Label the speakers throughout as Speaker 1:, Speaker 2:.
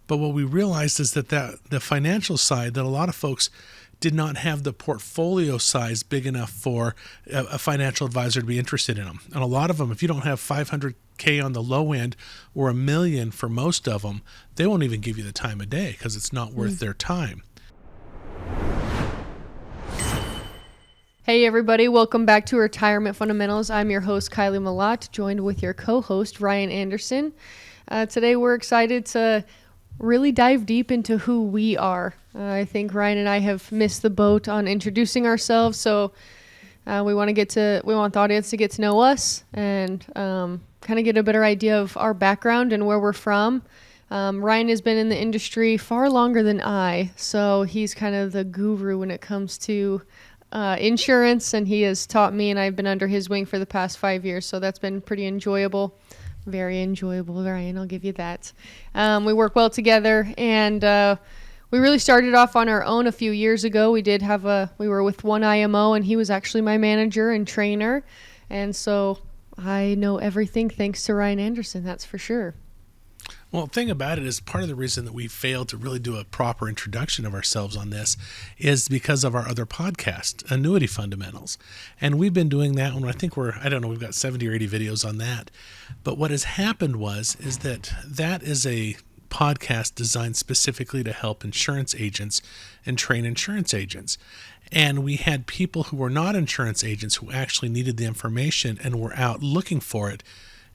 Speaker 1: But what we realized is that the financial side, that a lot of folks did not have the portfolio size big enough for a financial advisor to be interested in them. And a lot of them, if you don't have 500K on the low end or $1 million for most of them, they won't even give you the time of day because it's not worth their time.
Speaker 2: Hey everybody, welcome back to Retirement Fundamentals. I'm your host Kylee Malat, joined with your co-host Ryan Anderson. Today we're excited to really dive deep into who we are. I think Ryan and I have missed the boat on introducing ourselves, so we want the audience to get to know us and kind of get a better idea of our background and where we're from. Ryan has been in the industry far longer than I, so he's kind of the guru when it comes to insurance, and he has taught me, and I've been under his wing for the past 5 years, so that's been pretty enjoyable. Very enjoyable, Ryan, I'll give you that. We work well together, and we really started off on our own a few years ago. We were with one IMO, and he was actually my manager and trainer, and so I know everything thanks to Ryan Anderson, that's for sure.
Speaker 1: Well, the thing about it is part of the reason that we failed to really do a proper introduction of ourselves on this is because of our other podcast, Annuity Fundamentals. And we've been doing that one. I think we've got 70 or 80 videos on that. But what has happened is that is a podcast designed specifically to help insurance agents and train insurance agents. And we had people who were not insurance agents who actually needed the information and were out looking for it.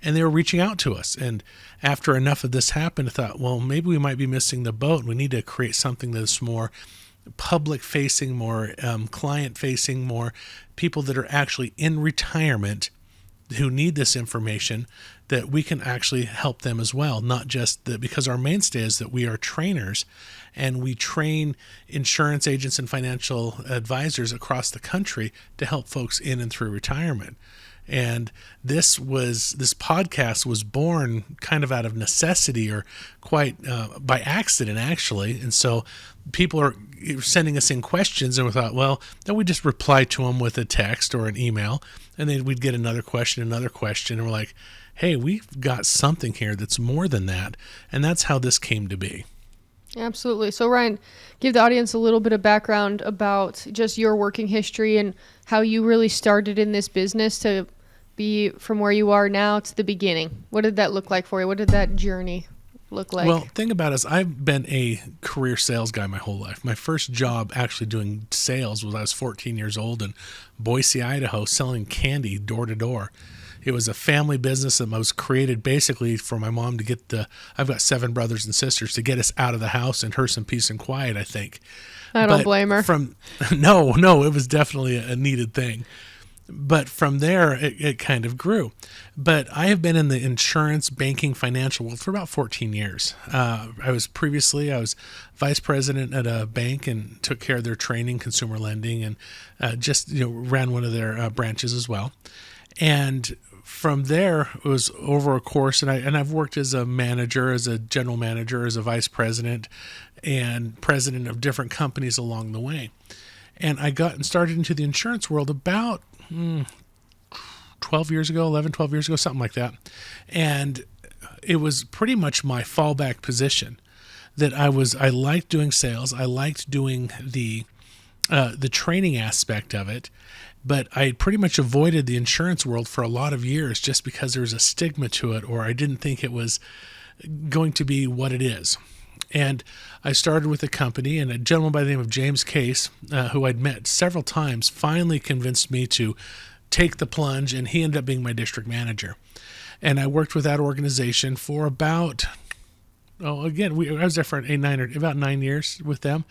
Speaker 1: And they were reaching out to us. And after enough of this happened, I thought, well, maybe we might be missing the boat. We need to create something that's more public-facing, more client-facing, more people that are actually in retirement who need this information, that we can actually help them as well. Not just because our mainstay is that we are trainers and we train insurance agents and financial advisors across the country to help folks in and through retirement. And this podcast was born kind of out of necessity or quite by accident, actually. And so people are sending us in questions, and we thought, well, then we just reply to them with a text or an email, and then we'd get another question, and we're like, hey, we've got something here that's more than that. And that's how this came to be.
Speaker 2: Absolutely. So Ryan, give the audience a little bit of background about just your working history and how you really started in this business to be from where you are now to the beginning. What did that look like for you? What did that journey look like?
Speaker 1: Well, thing about it is I've been a career sales guy my whole life. My first job actually doing sales was I was 14 years old in Boise, Idaho, selling candy door to door. It was a family business that was created basically for my mom to get I've got 7 brothers and sisters, to get us out of the house and her some peace and quiet, I think.
Speaker 2: I don't blame her.
Speaker 1: No, it was definitely a needed thing. But from there, it kind of grew. But I have been in the insurance, banking, financial world for about 14 years. I was vice president at a bank and took care of their training, consumer lending, and ran one of their branches as well. And from there, it was over a course, and I've worked as a manager, as a general manager, as a vice president, and president of different companies along the way. And I got and started into the insurance world about 12 years ago, something like that. And it was pretty much my fallback position that I liked doing sales. I liked doing the training aspect of it, but I pretty much avoided the insurance world for a lot of years just because there was a stigma to it, or I didn't think it was going to be what it is. And I started with a company, and a gentleman by the name of James Case, who I'd met several times, finally convinced me to take the plunge, and he ended up being my district manager. And I worked with that organization for about, I was there for about 9 years with them.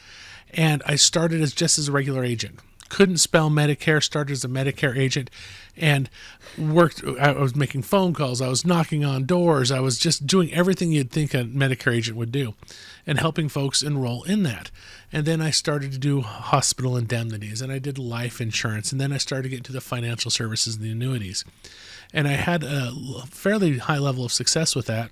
Speaker 1: And I started just as a regular agent. Couldn't spell Medicare, started as a Medicare agent, and I was making phone calls, I was knocking on doors, I was just doing everything you'd think a Medicare agent would do and helping folks enroll in that. And then I started to do hospital indemnities, and I did life insurance, and then I started to get into the financial services and the annuities. And I had a fairly high level of success with that.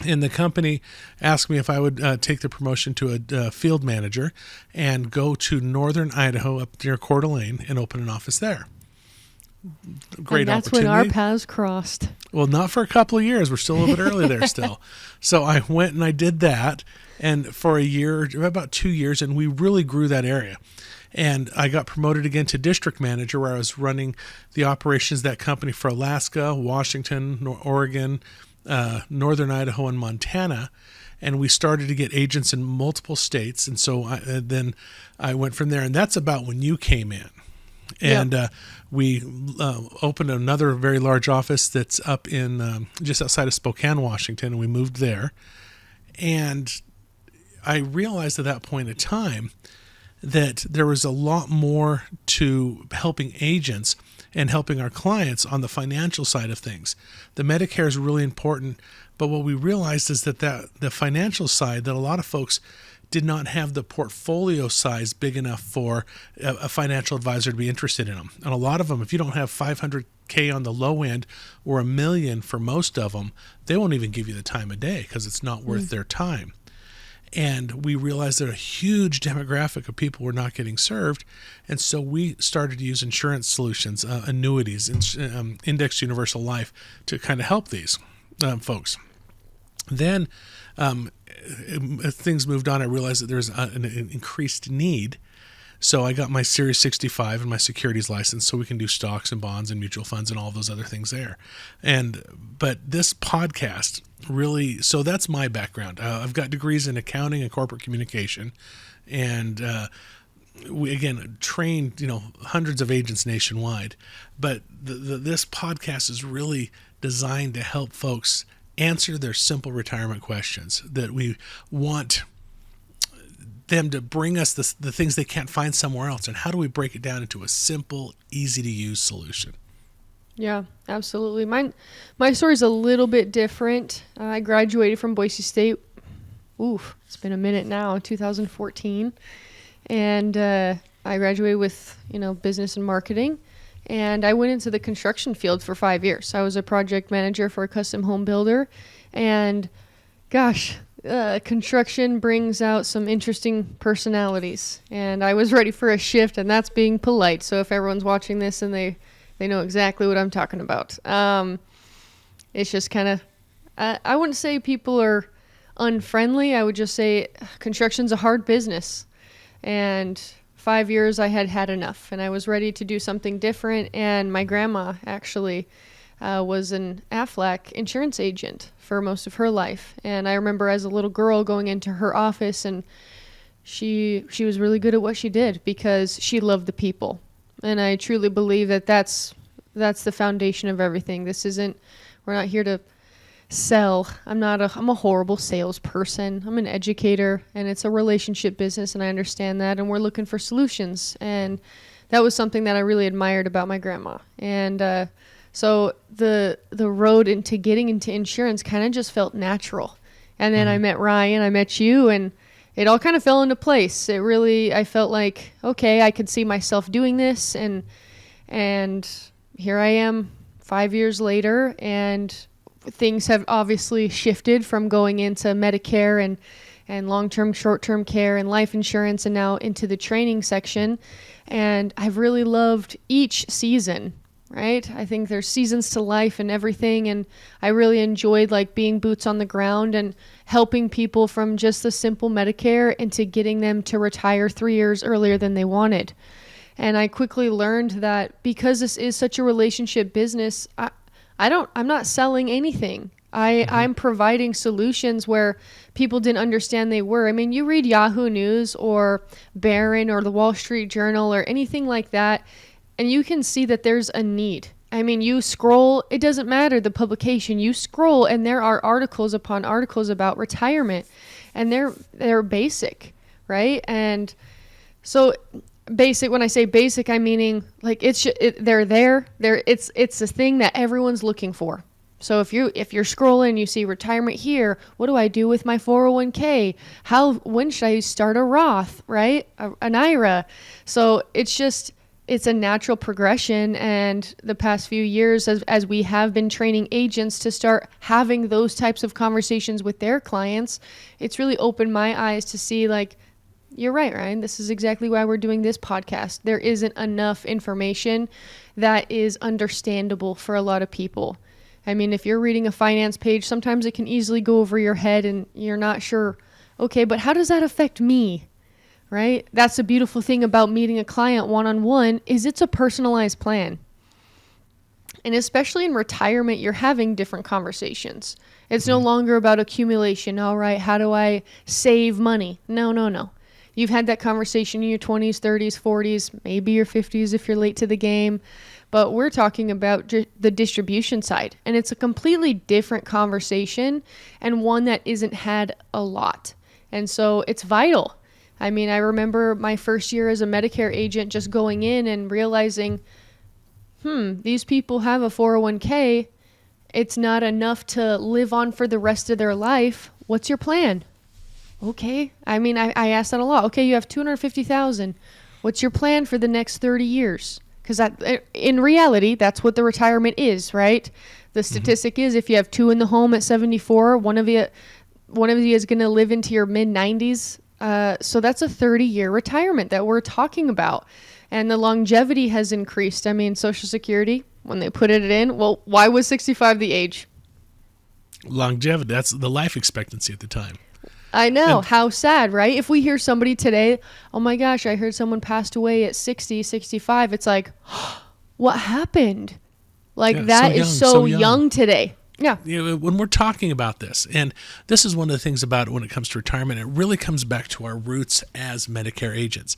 Speaker 1: And the company asked me if I would take the promotion to a field manager and go to northern Idaho up near Coeur d'Alene and open an office there. great
Speaker 2: and that's
Speaker 1: opportunity.
Speaker 2: when our paths crossed.
Speaker 1: Well, not for a couple of years. We're still a little bit early there still. So I went and I did that, and for a year, about 2 years, and we really grew that area. And I got promoted again to district manager, where I was running the operations of that company for Alaska, Washington, Oregon, Northern Idaho, and Montana. And we started to get agents in multiple states. And so then I went from there. And that's about when you came in. And we opened another very large office that's up in just outside of Spokane, Washington. And we moved there. And I realized at that point in time that there was a lot more to helping agents and helping our clients on the financial side of things. The Medicare is really important, but what we realized is that the financial side, that a lot of folks did not have the portfolio size big enough for a financial advisor to be interested in them. And a lot of them, if you don't have $500K on the low end or $1 million for most of them, they won't even give you the time of day because it's not worth their time. And we realized that a huge demographic of people were not getting served. And so we started to use insurance solutions, annuities, indexed universal life to kind of help these folks. Then as things moved on, I realized that there's an increased need. So I got my Series 65 and my securities license so we can do stocks and bonds and mutual funds and all those other things there. But this podcast really, so that's my background. I've got degrees in accounting and corporate communication, and we again trained hundreds of agents nationwide. But this podcast is really designed to help folks answer their simple retirement questions, that we want them to bring us the things they can't find somewhere else, and how do we break it down into a simple, easy to use solution?
Speaker 2: Yeah, absolutely. My story's a little bit different. I graduated from Boise State. It's been a minute now, 2014. And I graduated with, business and marketing. And I went into the construction field for 5 years. I was a project manager for a custom home builder. And gosh, construction brings out some interesting personalities. And I was ready for a shift, and that's being polite. So if everyone's watching this and they know exactly what I'm talking about. It's just kind of, I wouldn't say people are unfriendly. I would just say construction's a hard business. And 5 years I had enough, and I was ready to do something different. And my grandma actually was an Aflac insurance agent for most of her life. And I remember as a little girl going into her office, and she was really good at what she did because she loved the people. And I truly believe that that's the foundation of everything. We're not here to sell. I'm a horrible salesperson. I'm an educator, and it's a relationship business, and I understand that, and we're looking for solutions. And that was something that I really admired about my grandma. And so the road into getting into insurance kind of just felt natural. And then I met Ryan, I met you, and it all kind of fell into place. I felt like, okay, I could see myself doing this, and here I am 5 years later, and things have obviously shifted from going into Medicare and long-term, short-term care and life insurance, and now into the training section. And I've really loved each season, right? I think there's seasons to life and everything, and I really enjoyed being boots on the ground and helping people from just the simple Medicare into getting them to retire 3 years earlier than they wanted. And I quickly learned that because this is such a relationship business, I'm not selling anything. I'm providing solutions where people didn't understand they were. I mean, you read Yahoo News or Barron or the Wall Street Journal or anything like that, and you can see that there's a need. I mean, you scroll, it doesn't matter the publication, you scroll and there are articles upon articles about retirement, and they're basic, right? And so basic, when I say basic, I'm meaning they're there. It's a thing that everyone's looking for. So if you're scrolling, you see retirement here. What do I do with my 401k? When should I start a Roth, right? An IRA. So it's a natural progression. And the past few years, as we have been training agents to start having those types of conversations with their clients, it's really opened my eyes to see you're right, Ryan. This is exactly why we're doing this podcast. There isn't enough information that is understandable for a lot of people. I mean, if you're reading a finance page, sometimes it can easily go over your head and you're not sure, okay, but how does that affect me? Right? That's the beautiful thing about meeting a client one-on-one is it's a personalized plan. And especially in retirement, you're having different conversations. It's no longer about accumulation. All right, how do I save money? No. You've had that conversation in your 20s, 30s, 40s, maybe your 50s if you're late to the game. But we're talking about the distribution side. And it's a completely different conversation and one that isn't had a lot. And so it's vital. I mean, I remember my first year as a Medicare agent just going in and realizing, these people have a 401k. It's not enough to live on for the rest of their life. What's your plan? Okay. I mean, I ask that a lot. Okay, you have $250,000. What's your plan for the next 30 years? Because in reality, that's what the retirement is, right? The statistic is if you have two in the home at 74, one of you is going to live into your mid-90s. So that's a 30-year retirement that we're talking about. And the longevity has increased. I mean, Social Security, when they put it in, well, why was 65 the age?
Speaker 1: Longevity, that's the life expectancy at the time.
Speaker 2: I know. How sad, right? If we hear somebody today, oh my gosh, I heard someone passed away at 60, 65. It's like, what happened? Like that is so young today. Yeah.
Speaker 1: When we're talking about this, and this is one of the things about it when it comes to retirement, it really comes back to our roots as Medicare agents.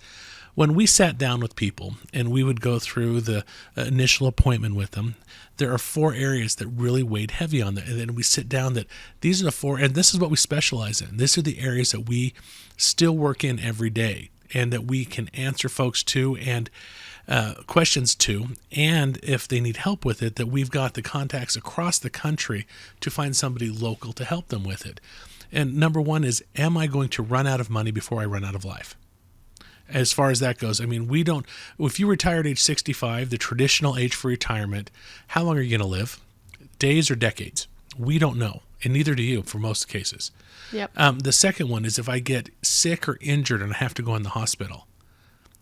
Speaker 1: When we sat down with people and we would go through the initial appointment with them, there are 4 areas that really weighed heavy on that. And then we sit down that these are the 4, and this is what we specialize in. These are the areas that we still work in every day and that we can answer folks to and questions to. And if they need help with it, that we've got the contacts across the country to find somebody local to help them with it. And number 1 is, am I going to run out of money before I run out of life? As far as that goes, I mean, if you retired age 65, the traditional age for retirement, how long are you going to live? Days or decades? We don't know, and neither do you for most cases.
Speaker 2: Yep.
Speaker 1: The second one is if I get sick or injured and I have to go in the hospital,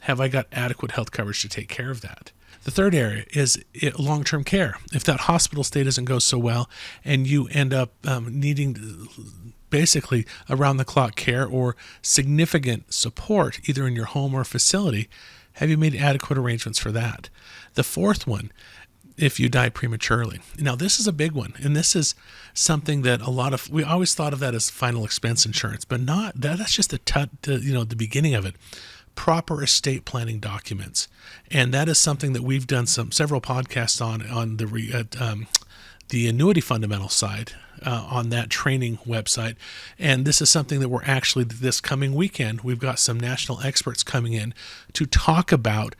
Speaker 1: have I got adequate health coverage to take care of that? The third area is long-term care. If that hospital stay doesn't go so well and you end up needing basically around-the-clock care or significant support either in your home or facility, have you made adequate arrangements for that? The fourth one, if you die prematurely. Now, this is a big one, and this is something that we always thought of that as final expense insurance, but not that. That's just the beginning of it. Proper estate planning documents, and that is something that we've done several podcasts on the annuity fundamental side on that training website. And this is something that we're actually, this coming weekend, we've got some national experts coming in to talk about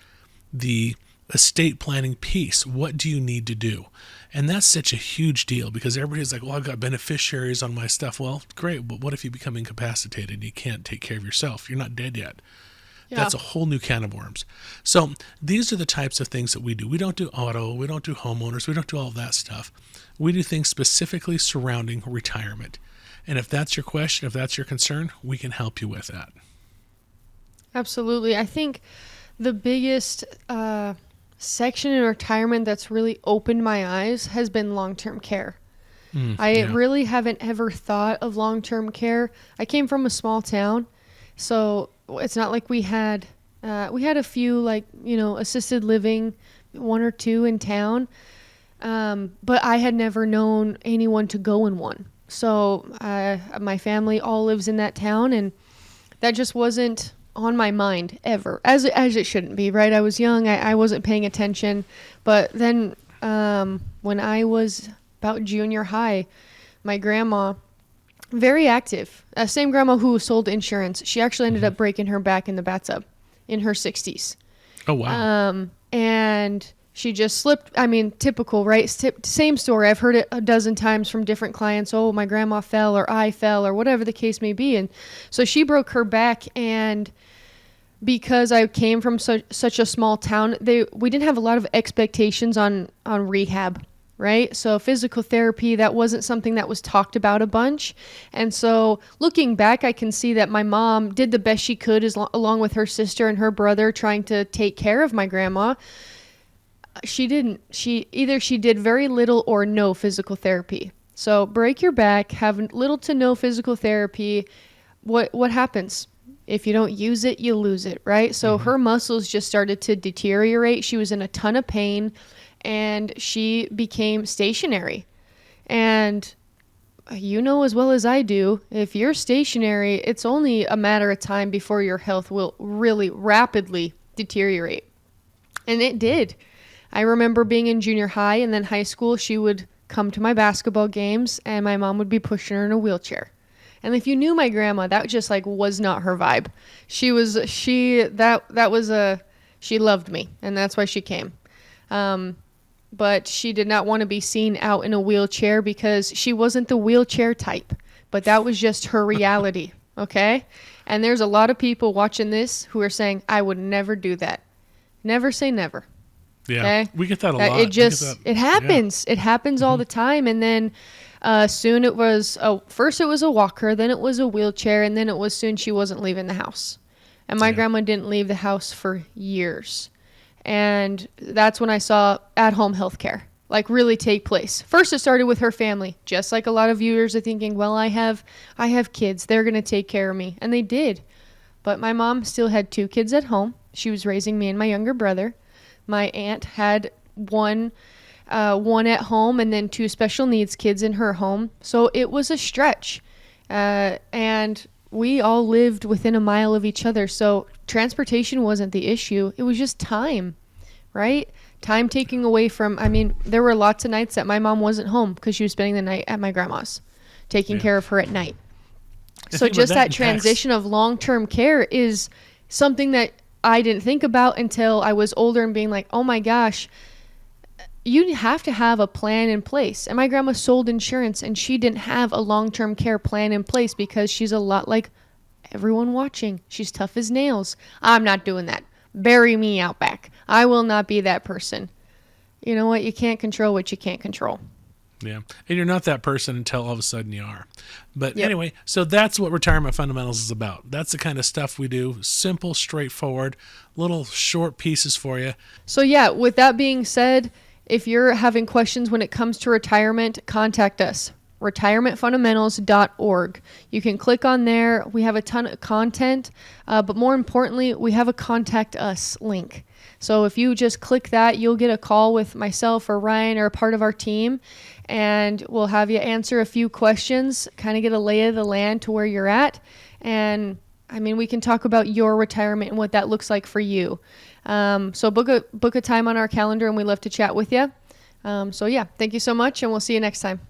Speaker 1: the estate planning piece. What do you need to do? And that's such a huge deal because everybody's like, well, I've got beneficiaries on my stuff. Well, great, but what if you become incapacitated and you can't take care of yourself? You're not dead yet. Yeah. That's a whole new can of worms. So these are the types of things that we do. We don't do auto. We don't do homeowners. We don't do all that stuff. We do things specifically surrounding retirement. And if that's your question, if that's your concern, we can help you with that.
Speaker 2: Absolutely. I think the biggest section in retirement that's really opened my eyes has been long-term care. I really haven't ever thought of long-term care. I came from a small town, so it's not like we had a few assisted living, 1 or 2 in town, but I had never known anyone to go in one. So my family all lives in that town, and that just wasn't on my mind ever, as it shouldn't be, right? I was young, I wasn't paying attention, but then when I was about junior high, my grandma, very active. Same grandma who sold insurance. She actually ended up breaking her back in the bathtub in her 60s.
Speaker 1: Oh, wow.
Speaker 2: And she just slipped. I mean, typical, right? Same story. I've heard it a dozen times from different clients. Oh, my grandma fell or I fell or whatever the case may be. And so she broke her back. And because I came from such a small town, we didn't have a lot of expectations on rehab. right? So physical therapy, that wasn't something that was talked about a bunch. And so looking back, I can see that my mom did the best she could along with her sister and her brother trying to take care of my grandma. She did very little or no physical therapy. So break your back, have little to no physical therapy. What happens? If you don't use it, you lose it, right? So her muscles just started to deteriorate. She was in a ton of pain and she became stationary. And you know as well as I do, if you're stationary, it's only a matter of time before your health will really rapidly deteriorate. And it did. I remember being in junior high and then high school, she would come to my basketball games and my mom would be pushing her in a wheelchair. And if you knew my grandma, that just like was not her vibe. She loved me and that's why she came. But she did not want to be seen out in a wheelchair because she wasn't the wheelchair type, but that was just her reality. Okay. And there's a lot of people watching this who are saying, I would never do that. Never say never.
Speaker 1: Yeah,
Speaker 2: okay?
Speaker 1: We get that a lot.
Speaker 2: It happens. Yeah. It happens all the time. And then soon it was, first it was a walker, then it was a wheelchair, and then it was soon she wasn't leaving the house. And my grandma didn't leave the house for years. And that's when I saw at-home healthcare like really take place. First, it started with her family. Just like a lot of viewers are thinking, well, I have kids. They're going to take care of me. And they did. But my mom still had 2 kids at home. She was raising me and my younger brother. My aunt had one at home and then 2 special needs kids in her home. So it was a stretch. And we all lived within a mile of each other. So transportation wasn't the issue. It was just time, right? Time taking away from, there were lots of nights that my mom wasn't home because she was spending the night at my grandma's, taking care of her at night. So just that transition of long-term care is something that I didn't think about until I was older and being like, oh my gosh, you have to have a plan in place. And my grandma sold insurance and she didn't have a long-term care plan in place because she's a lot like everyone watching. She's tough as nails. I'm not doing that. Bury me out back. I will not be that person. You know what? You can't control what you can't control.
Speaker 1: Yeah. And you're not that person until all of a sudden you are. But anyway, so that's what Retirement Fundamentals is about. That's the kind of stuff we do. Simple, straightforward, little short pieces for you.
Speaker 2: So yeah, with that being said, if you're having questions when it comes to retirement, contact us. retirementfundamentals.org. You can click on there. We have a ton of content, but more importantly, we have a contact us link. So if you just click that, you'll get a call with myself or Ryan or a part of our team, and we'll have you answer a few questions, kind of get a lay of the land to where you're at. And we can talk about your retirement and what that looks like for you. So book a time on our calendar and we'd love to chat with you. Thank you so much and we'll see you next time.